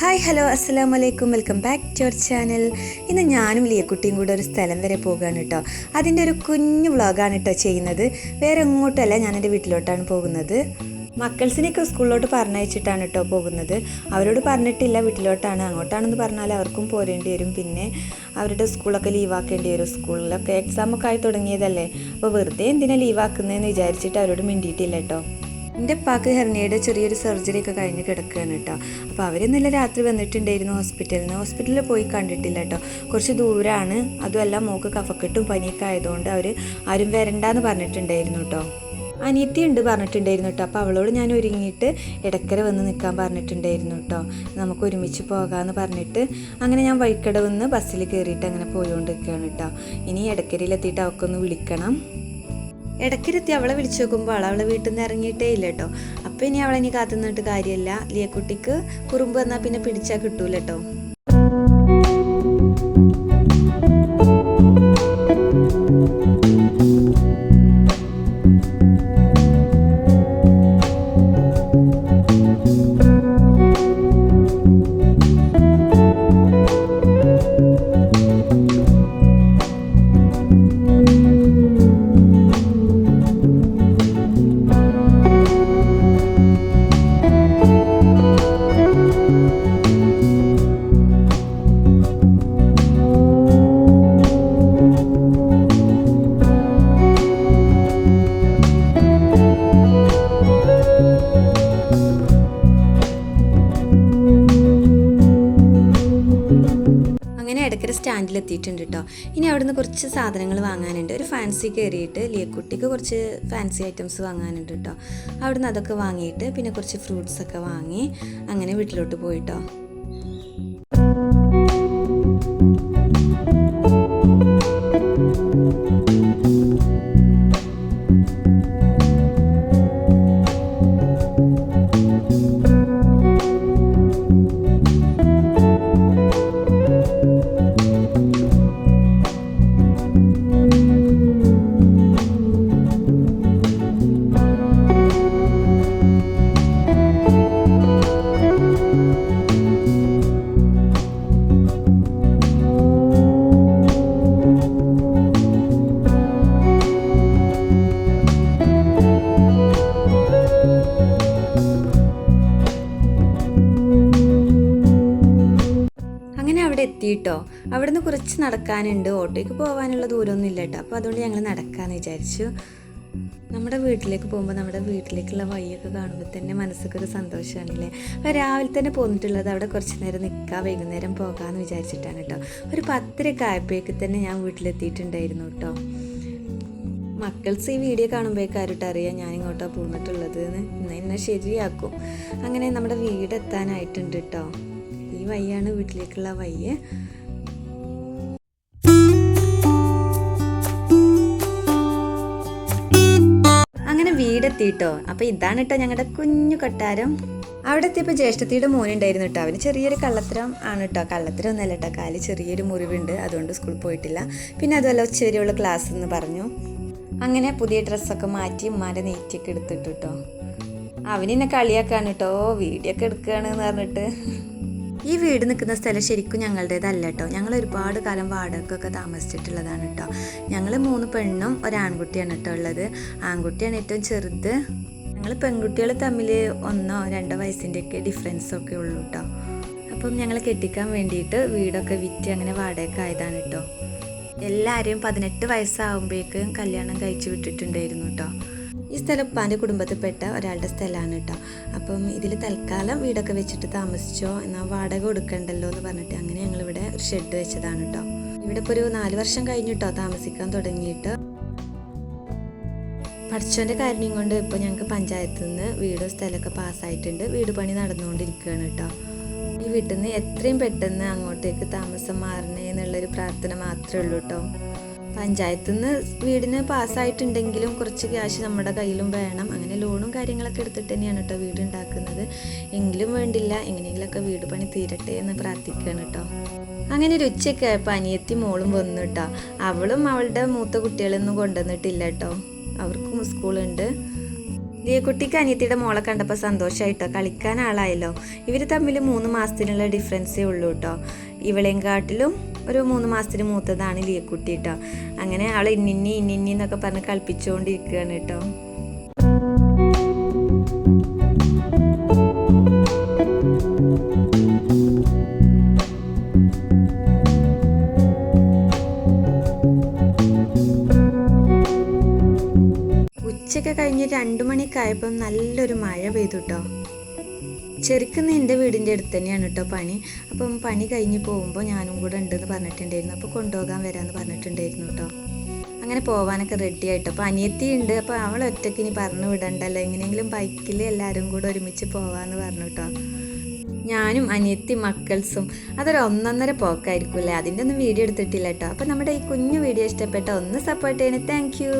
Hi hello അസ്സലാമു അലൈക്കും, welcome back to our channel. ഇന്ന് ഞാനും ലിയക്കുട്ടിയും കൂടെ ഒരു സ്ഥലം വരെ പോകുകയാണ് കേട്ടോ. അതിൻ്റെ ഒരു കുഞ്ഞു വ്ളോഗാണ് കേട്ടോ ചെയ്യുന്നത്. വേറെ എങ്ങോട്ടല്ല, ഞാൻ എൻ്റെ വീട്ടിലോട്ടാണ് പോകുന്നത്. മക്കൾസിനെയൊക്കെ സ്കൂളിലോട്ട് പറഞ്ഞയച്ചിട്ടാണ് കേട്ടോ പോകുന്നത്. അവരോട് പറഞ്ഞിട്ടില്ല വീട്ടിലോട്ടാണ്, അങ്ങോട്ടാണെന്ന് പറഞ്ഞാൽ അവർക്കും പോരേണ്ടി വരും. പിന്നെ അവരുടെ സ്കൂളൊക്കെ ലീവാക്കേണ്ടി വരും. സ്കൂളിലൊക്കെ എക്സാമൊക്കെ ആയി തുടങ്ങിയതല്ലേ, അപ്പോൾ വെറുതെ എന്തിനാണ് ലീവാക്കുന്നതെന്ന് വിചാരിച്ചിട്ട് അവരോട് മിണ്ടിയിട്ടില്ല കേട്ടോ. എൻ്റെ ഉപ്പാക്ക് ഹെർണിയയുടെ ചെറിയൊരു സർജറി ഒക്കെ കഴിഞ്ഞ് കിടക്കുകയാണ് കേട്ടോ. അപ്പോൾ അവർ ഇന്നലെ രാത്രി വന്നിട്ടുണ്ടായിരുന്നു ഹോസ്പിറ്റലിൽ പോയി കണ്ടിട്ടില്ല കേട്ടോ. കുറച്ച് ദൂരമാണ്, അതുമല്ല മോക്ക് കഫക്കെട്ടും പനിയൊക്കെ ആയതുകൊണ്ട് അവർ ആരും വരണ്ടെന്ന് പറഞ്ഞിട്ടുണ്ടായിരുന്നു കേട്ടോ. അനിയത്തി ഉണ്ട് പറഞ്ഞിട്ടുണ്ടായിരുന്നു കേട്ടോ. അപ്പോൾ അവളോട് ഞാൻ ഒരുങ്ങിയിട്ട് ഇടയ്ക്കര വന്ന് നിൽക്കാൻ പറഞ്ഞിട്ടുണ്ടായിരുന്നു കേട്ടോ. നമുക്ക് ഒരുമിച്ച് പോകാമെന്ന് പറഞ്ഞിട്ട് അങ്ങനെ ഞാൻ വഴിക്കടവെന്ന് ബസ്സിൽ കയറിയിട്ട് അങ്ങനെ പോയിക്കൊണ്ടിരിക്കുകയാണ് കേട്ടോ. ഇനി ഇടയ്ക്കരയിലെത്തിയിട്ട് അവൾക്കൊന്ന് വിളിക്കണം. ഇടയ്ക്കിരുത്തി അവളെ വിളിച്ചു നോക്കുമ്പോൾ അവളെ വീട്ടിൽ നിന്ന് ഇറങ്ങിയിട്ടേ ഇല്ല കേട്ടോ. അപ്പോൾ ഇനി അവളെ ഇനി കാത്തു നിന്നിട്ട് കാര്യമില്ല. ലിയക്കുട്ടിക്ക് കുറുമ്പ് വന്നാൽ പിന്നെ പിടിച്ചാൽ കിട്ടൂല കേട്ടോ. ഇടയ്ക്കര സ്റ്റാൻഡിലെത്തിയിട്ടുണ്ട് കേട്ടോ. ഇനി അവിടുന്ന് കുറച്ച് സാധനങ്ങൾ വാങ്ങാനുണ്ട്. ഒരു ഫാൻസി കയറിയിട്ട് ലിയക്കുട്ടിക്ക് കുറച്ച് ഫാൻസി ഐറ്റംസ് വാങ്ങാനുണ്ട് കേട്ടോ. അവിടുന്ന് അതൊക്കെ വാങ്ങിയിട്ട് പിന്നെ കുറച്ച് ഫ്രൂട്ട്സൊക്കെ വാങ്ങി അങ്ങനെ വീട്ടിലോട്ട് പോയിട്ടോ. എത്തിയിട്ടോ. അവിടുന്ന് കുറച്ച് നടക്കാനുണ്ട്, ഓട്ടോയ്ക്ക് പോകാനുള്ള ദൂരമൊന്നും ഇല്ല കേട്ടോ. അപ്പോൾ അതുകൊണ്ട് ഞങ്ങൾ നടക്കാമെന്ന് വിചാരിച്ചു. നമ്മുടെ വീട്ടിലേക്ക് പോകുമ്പോൾ നമ്മുടെ വീട്ടിലേക്കുള്ള വഴിയൊക്കെ കാണുമ്പോൾ തന്നെ മനസ്സൊക്കെ ഒരു സന്തോഷമാണല്ലേ. അപ്പോൾ രാവിലെ തന്നെ പോന്നിട്ടുള്ളത് അവിടെ കുറച്ച് നേരം നിൽക്കാം, വൈകുന്നേരം പോകാമെന്ന് വിചാരിച്ചിട്ടാണ് കേട്ടോ. ഒരു 10:30 ആയപ്പോഴേക്ക് തന്നെ ഞാൻ വീട്ടിലെത്തിയിട്ടുണ്ടായിരുന്നു കേട്ടോ. മക്കൾസ് ഈ വീഡിയോ കാണുമ്പോഴേക്കാരുട്ട് അറിയാം ഞാൻ ഇങ്ങോട്ടാണ് പോന്നിട്ടുള്ളത് എന്ന്. എന്നെ ശരിയാക്കും. അങ്ങനെ നമ്മുടെ വീടെത്താനായിട്ടുണ്ട് കേട്ടോ. ഈ വഴിയാണ് വീട്ടിലേക്കുള്ള വഴി. അങ്ങനെ വീടെത്തിട്ടോ. അപ്പോൾ ഇതാണ് കേട്ടോ ഞങ്ങളുടെ കുഞ്ഞു കൊട്ടാരം. അവിടെ എത്തിയപ്പോൾ ജ്യേഷ്ഠത്തിയുടെ മോനുണ്ടായിരുന്നു കേട്ടോ. അവന് ചെറിയൊരു കള്ളത്തരം ആണ് കേട്ടോ. കള്ളത്തരം ഒന്നല്ല കേട്ടോ, കാലിൽ ചെറിയൊരു മുറിവുണ്ട്, അതുകൊണ്ട് സ്കൂളിൽ പോയിട്ടില്ല. പിന്നെ അതുമല്ല ഉച്ചവരെയുള്ള ക്ലാസ് എന്ന് പറഞ്ഞു. അങ്ങനെ പുതിയ ഡ്രസ്സൊക്കെ മാറ്റി ഉമ്മാൻ്റെ നെയ്റ്റിയൊക്കെ എടുത്തിട്ട് കേട്ടോ. അവനെന്നെ കളിയാക്കാണ് കേട്ടോ, വീഡിയോ ഒക്കെ എടുക്കുകയാണെന്ന് പറഞ്ഞിട്ട്. ഈ വീട് നിൽക്കുന്ന സ്ഥലം ശരിക്കും ഞങ്ങളുടേതല്ല കേട്ടോ. ഞങ്ങൾ ഒരുപാട് കാലം വാടകയ്ക്കൊക്കെ താമസിച്ചിട്ടുള്ളതാണ് കേട്ടോ. ഞങ്ങൾ 3 പെണ്ണും ഒരാൺകുട്ടിയാണ് കേട്ടോ ഉള്ളത്. ആൺകുട്ടിയാണ് ഏറ്റവും ചെറുത്. ഞങ്ങൾ പെൺകുട്ടികൾ തമ്മിൽ 1-2 വയസ്സിൻ്റെയൊക്കെ ഡിഫറൻസൊക്കെ ഉള്ളൂ കേട്ടോ. അപ്പം ഞങ്ങൾ കെട്ടിക്കാൻ വേണ്ടിയിട്ട് വീടൊക്കെ വിറ്റ് അങ്ങനെ വാടകയ്ക്ക് ആയതാണ് കേട്ടോ. എല്ലാവരെയും 18 വയസ്സാകുമ്പോഴേക്കും കല്യാണം കഴിച്ചു വിട്ടിട്ടുണ്ടായിരുന്നു കേട്ടോ. ഈ സ്ഥലം ഉപ്പാൻ്റെ കുടുംബത്തിൽപ്പെട്ട ഒരാളുടെ സ്ഥലമാണ് കേട്ടോ. അപ്പം ഇതിൽ തൽക്കാലം വീടൊക്കെ വെച്ചിട്ട് താമസിച്ചോ, എന്നാൽ വാടക കൊടുക്കണ്ടല്ലോ എന്ന് പറഞ്ഞിട്ട് അങ്ങനെ ഞങ്ങളിവിടെ ഒരു ഷെഡ് വെച്ചതാണ് കേട്ടോ. ഇവിടെ ഇപ്പോൾ ഒരു 4 വർഷം കഴിഞ്ഞു കേട്ടോ താമസിക്കാൻ തുടങ്ങിയിട്ട്. പഠിച്ചവൻ്റെ കാര്യം കൊണ്ട് ഇപ്പോൾ ഞങ്ങൾക്ക് പഞ്ചായത്തിൽ നിന്ന് വീടും സ്ഥലമൊക്കെ പാസ്സായിട്ടുണ്ട്. വീട് പണി നടന്നുകൊണ്ടിരിക്കുകയാണ് കേട്ടോ. ഈ വീട്ടിൽ നിന്ന് എത്രയും പെട്ടെന്ന് അങ്ങോട്ടേക്ക് താമസം മാറണേ എന്നുള്ളൊരു പ്രാർത്ഥന മാത്രമേ ഉള്ളൂ കേട്ടോ. പഞ്ചായത്തിൽ നിന്ന് വീടിന് പാസ്സായിട്ടുണ്ടെങ്കിലും കുറച്ച് ക്യാഷ് നമ്മുടെ കയ്യിലും വേണം. അങ്ങനെ ലോണും കാര്യങ്ങളൊക്കെ എടുത്തിട്ട് തന്നെയാണ് കേട്ടോ വീട് ഉണ്ടാക്കുന്നത്. എങ്കിലും വേണ്ടില്ല, എങ്ങനെയെങ്കിലുമൊക്കെ വീട് പണി തീരട്ടെ എന്ന് പ്രാർത്ഥിക്കുകയാണ് കേട്ടോ. അങ്ങനെ ഒരു ഉച്ചയൊക്കെ ആയപ്പോൾ അനിയത്തി മോളും വന്നു കേട്ടോ. അവളും അവളുടെ മൂത്ത കുട്ടികളൊന്നും കൊണ്ടുവന്നിട്ടില്ല കേട്ടോ. അവർക്കും സ്കൂളുണ്ട്. ലിയക്കുട്ടിക്ക് അനിയത്തിയുടെ മോളെ കണ്ടപ്പോൾ സന്തോഷമായിട്ടോ, കളിക്കാൻ ആളായല്ലോ. ഇവർ തമ്മിൽ 3 മാസത്തിനുള്ള ഡിഫറൻസേ ഉള്ളൂ കേട്ടോ. ഇവളെയും കാട്ടിലും ഒരു 3 മാസത്തിന് മൂത്തതാണ് ലിയക്കുട്ടി കേട്ടോ. അങ്ങനെ അവളെ ഇന്നിന്നി എന്നൊക്കെ പറഞ്ഞ് കളിപ്പിച്ചുകൊണ്ടിരിക്കുകയാണ് കേട്ടോ. ഉച്ചയൊക്കെ കഴിഞ്ഞ് 2 മണിയൊക്കെ ആയപ്പം നല്ലൊരു മഴ പെയ്തു കേട്ടോ. ചെറുക്കുന്ന എൻ്റെ വീടിൻ്റെ അടുത്ത് തന്നെയാണ് കേട്ടോ പണി. അപ്പം പണി കഴിഞ്ഞ് പോകുമ്പോൾ ഞാനും കൂടെ ഉണ്ടെന്ന് പറഞ്ഞിട്ടുണ്ടായിരുന്നു. അപ്പോൾ കൊണ്ടുപോകാൻ വരാമെന്ന് പറഞ്ഞിട്ടുണ്ടായിരുന്നു കേട്ടോ. അങ്ങനെ പോകാനൊക്കെ റെഡി ആയിട്ടോ. അപ്പോൾ അനിയത്തി ഉണ്ട്. അപ്പോൾ അവൾ ഒറ്റയ്ക്ക് ഇനി പറഞ്ഞു വിടണ്ടല്ലോ, എങ്ങനെയെങ്കിലും ബൈക്കിൽ എല്ലാവരും കൂടെ ഒരുമിച്ച് പോകാമെന്ന് പറഞ്ഞു കേട്ടോ. ഞാനും അനിയത്തി മക്കൾസും അതൊരു 1.5 പോക്കായിരിക്കും അല്ലേ. അതിൻ്റെ ഒന്നും വീഡിയോ എടുത്തിട്ടില്ല കേട്ടോ. അപ്പോൾ നമ്മുടെ ഈ കുഞ്ഞു വീഡിയോ ഇഷ്ടപ്പെട്ട ഒന്ന് സപ്പോർട്ട് ചെയ്യണേ. Thank you.